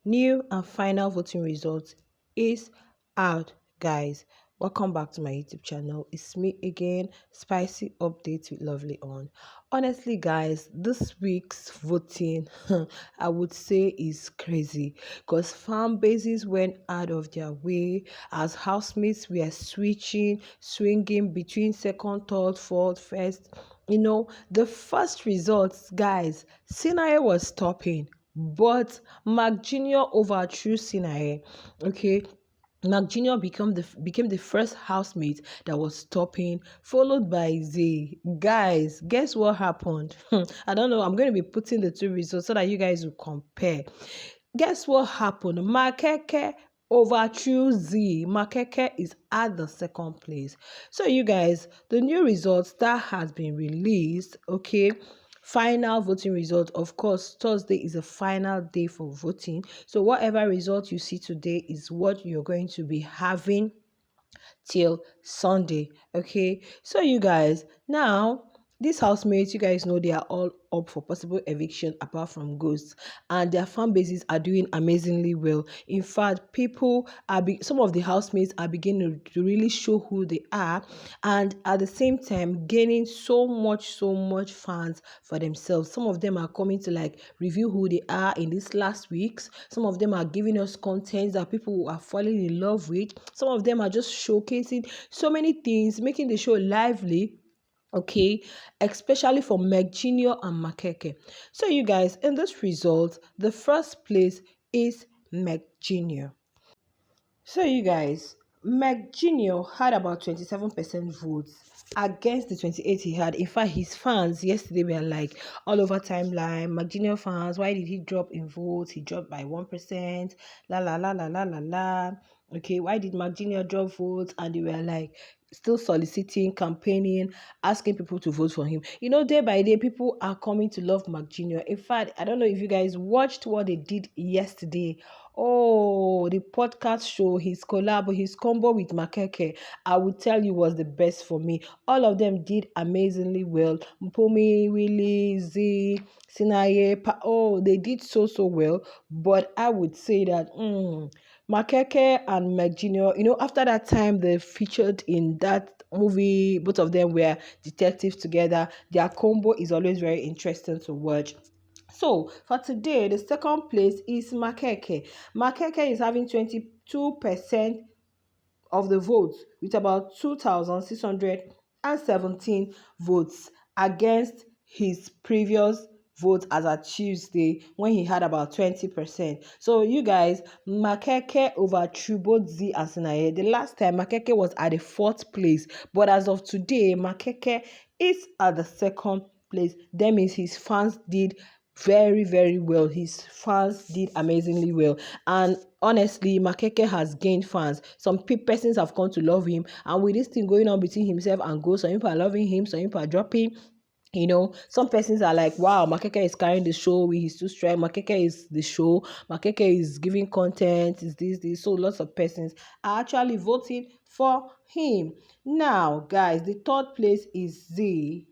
New and final voting results is out, guys. Welcome back to my YouTube channel. It's me again, Spicy Updates with Lovely On. Honestly, guys, this week's voting, I would say, is crazy because fan bases went out of their way as housemates were swinging between second, third, fourth, first. The first results, guys, Sinai was topping, but Mark Jr. overthrew Sinai. Okay. Mark Jr. became the first housemate that was topping, followed by Z. Guys, guess what happened? I don't know. I'm going to be putting the two results so that you guys will compare. Guess what happened? Makeke overthrew Z. Makeke is at the second place. So you guys, the new results that has been released, okay? Final voting result. Of course, Thursday is a final day for voting. So whatever result you see today is what you're going to be having till Sunday. Okay. So you guys, now these housemates, you guys know they are all up for possible eviction apart from ghosts, and their fan bases are doing amazingly well. In fact, some of the housemates are beginning to really show who they are, and at the same time gaining so much fans for themselves. Some of them are coming to like review who they are in these last weeks. Some of them are giving us content that people are falling in love with. Some of them are just showcasing so many things, making the show lively. Okay, especially for Meg Jr. and Makeke. So you guys, in this result, the first place is Meg Jr. So you guys, Meg Jr. had about 27% votes against the 28 he had. In fact, his fans yesterday were like all over timeline. Meg Jr. fans, why did he drop in votes? He dropped by 1%. La la la la la la la. Okay, why did Meg Jr. drop votes? And they were like still soliciting, campaigning, asking people to vote for him. Day by day, people are coming to love Mark Jr. In fact, I don't know if you guys watched what they did yesterday. Oh, the podcast show, his combo with Makeke, I would tell you was the best for me. All of them did amazingly well. Mpomi, Willie, Z, Sinaye, they did so well. But I would say that Makeke and Meg Jr., after that time they featured in that movie, both of them were detectives together. Their combo is always very interesting to watch. So for today, the second place is Makeke. Makeke is having 22% of the votes with about 2,617 votes against his previous vote as at Tuesday when he had about 20%. So you guys, Makeke overthrew both Z and Sinaye. The last time Makeke was at the fourth place, but as of today, Makeke is at the second place. That means his fans did very well. His fans did amazingly well, and honestly, Makeke has gained fans. Some persons have come to love him, and with this thing going on between himself and Go, some people are loving him, some people are dropping. Some persons are like, wow, Makeke is carrying the show with his two strength. Makeke is the show. Makeke is giving content. Is this? So lots of persons are actually voting for him. Now, guys, the third place is Z.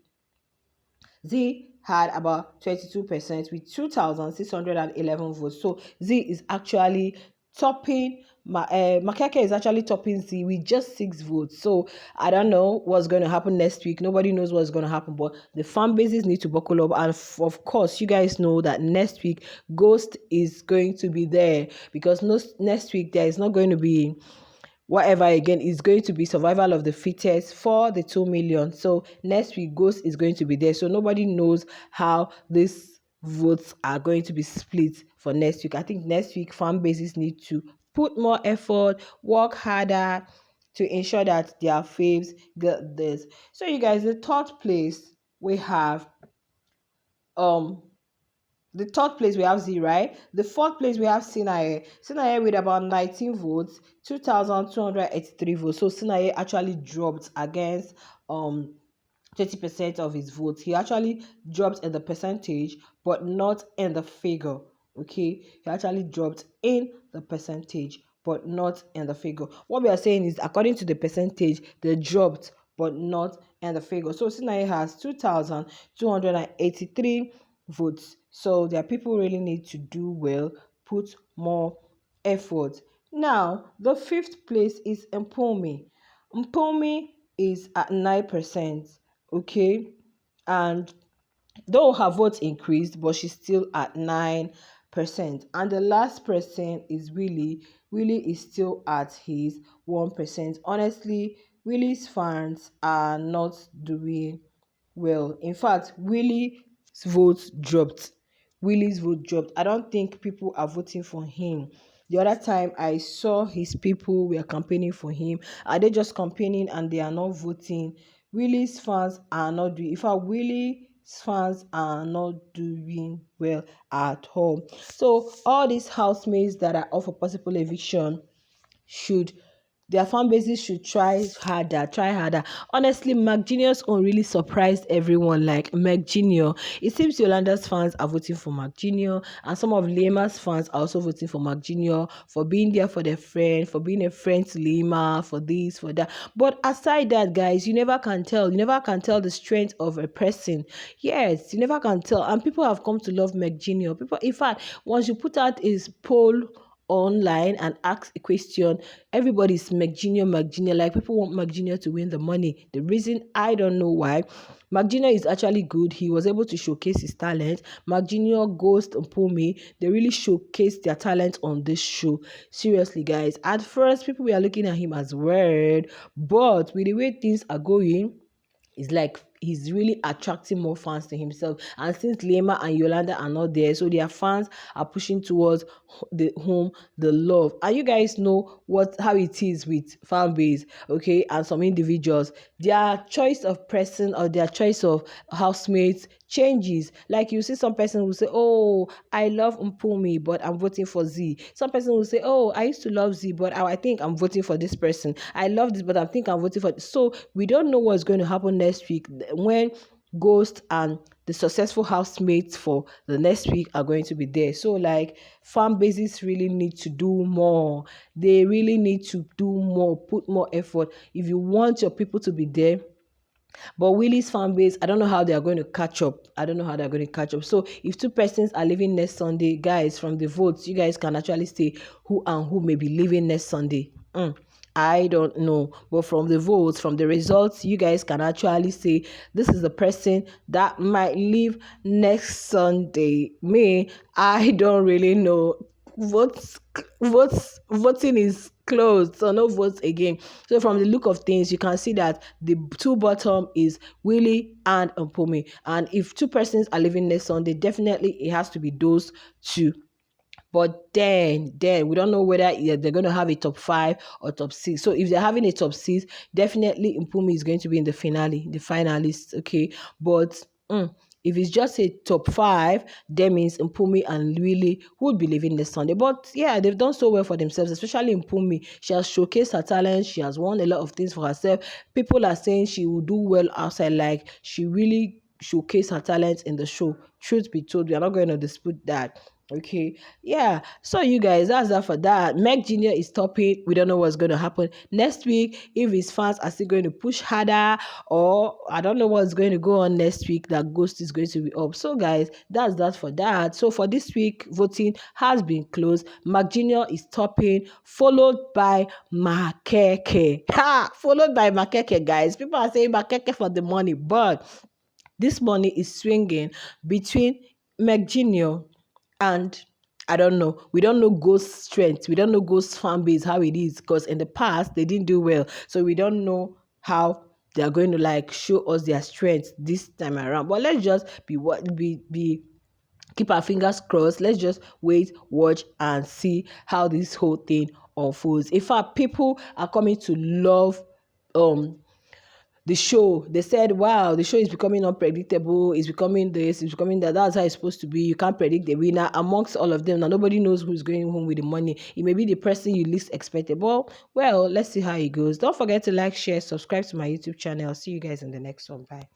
Z had about 22% with 2,611 votes. So Z is actually topping. Makeke is actually topping Z with just 6 votes. So I don't know what's going to happen next week. Nobody knows what's going to happen, but the fan bases need to buckle up. And of course, you guys know that next week Ghost is going to be there, because next week there is not going to be whatever again. Is going to be survival of the fittest for the 2 million. So next week Ghost is going to be there, so nobody knows how these votes are going to be split for next week. I think next week fan bases need to put more effort, work harder to ensure that their faves get this. So you guys, the third place we have the third place we have Z, right? The fourth place we have Sinaye. Sinaye with about 19 votes, 2,283 votes. So Sinaye actually dropped against 20% of his votes. He actually dropped in the percentage, but not in the figure. Okay, he actually dropped in the percentage, but not in the figure. What we are saying is, according to the percentage, they dropped, but not in the figure. So Sinaye has 2,283 votes. So their people really need to do well, put more effort. Now, the fifth place is Mpomi. Mpomi is at 9%, okay? And though her vote increased, but she's still at 9%. And the last person is Willie. Willie is still at his 1%. Honestly, Willie's fans are not doing well. In fact, Willie's vote dropped. I don't think people are voting for him. The other time I saw his people were campaigning for him. Are they just campaigning and they are not voting? Willie's fans are not doing. In fact, Willie's fans are not doing well at all. So all these housemates that are up for possible eviction should their fan bases should try harder. Honestly, Mark Jr.'s own really surprised everyone. Like Mark Jr., it seems Yolanda's fans are voting for Mark Jr. and some of Lima's fans are also voting for Mark Jr. for being there for their friend, for being a friend to Lima, for this, for that. But aside that, guys, you never can tell. You never can tell the strength of a person. Yes, you never can tell. And people have come to love Mark Jr. People, in fact, once you put out his poll online and ask a question, everybody's McGenial. Like people want McGenial to win the money. The reason, I don't know why. McGenial is actually good. He was able to showcase his talent. McGenial, Ghost, and Pumi, they really showcased their talent on this show. Seriously, guys. At first, people were looking at him as weird, but with the way things are going, it's like he's really attracting more fans to himself. And since Lema and Yolanda are not there, so their fans are pushing towards the love. And you guys know how it is with fan base, okay, and some individuals. Their choice of person or their choice of housemates changes. Like you see some person will say, oh, I love Mpumi, but I'm voting for Z. Some person will say, oh, I used to love Z, but I think I'm voting for this person. I love this, but I think I'm voting for this. So we don't know what's going to happen next week when Ghost and the successful housemates for the next week are going to be there. So like fan bases really need to do more. They really need to do more, put more effort. If you want your people to be there, but Willie's fan base, I don't know how they are going to catch up. So if two persons are leaving next Sunday, guys, from the votes, you guys can actually say who and who may be leaving next Sunday. I don't know. But from the votes, from the results, you guys can actually say this is the person that might leave next Sunday. Me, I don't really know. Voting is closed, so no votes again. So from the look of things, you can see that the two bottom is Willie and Mpomi. And if two persons are leaving next Sunday, definitely it has to be those two. But then we don't know whether they're going to have a top 5 or top 6. So if they're having a top 6, definitely Mpumi is going to be in the finale, the finalists, okay? But if it's just a top 5, that means Mpumi and Willie would be leaving this Sunday. But yeah, they've done so well for themselves, especially Mpumi. She has showcased her talent. She has won a lot of things for herself. People are saying she will do well outside. Like, she really showcased her talent in the show. Truth be told, we are not going to dispute that. Okay, yeah. So you guys, that's that for that. Meg Jr. is topping. We don't know what's going to happen next week. If his fans are still going to push harder, or I don't know what's going to go on next week. That Ghost is going to be up. So guys, that's that for that. So for this week, voting has been closed. Meg Jr. is topping, followed by Makeke. Followed by Makeke, guys. People are saying Makeke for the money, but this money is swinging between Meg Jr. and I don't know. We don't know Ghost's strength. We don't know Ghost's fan base, how it is. Because in the past, they didn't do well. So we don't know how they are going to like show us their strength this time around. But let's just keep our fingers crossed. Let's just wait, watch, and see how this whole thing unfolds. In fact, people are coming to love the show. They said, wow, the show is becoming unpredictable, it's becoming this, it's becoming that. That's how it's supposed to be. You can't predict the winner amongst all of them. Now nobody knows who's going home with the money. It may be the person you least expected. Well, let's see how it goes. Don't forget to like, share, subscribe to my YouTube channel. I'll see you guys in the next one. Bye.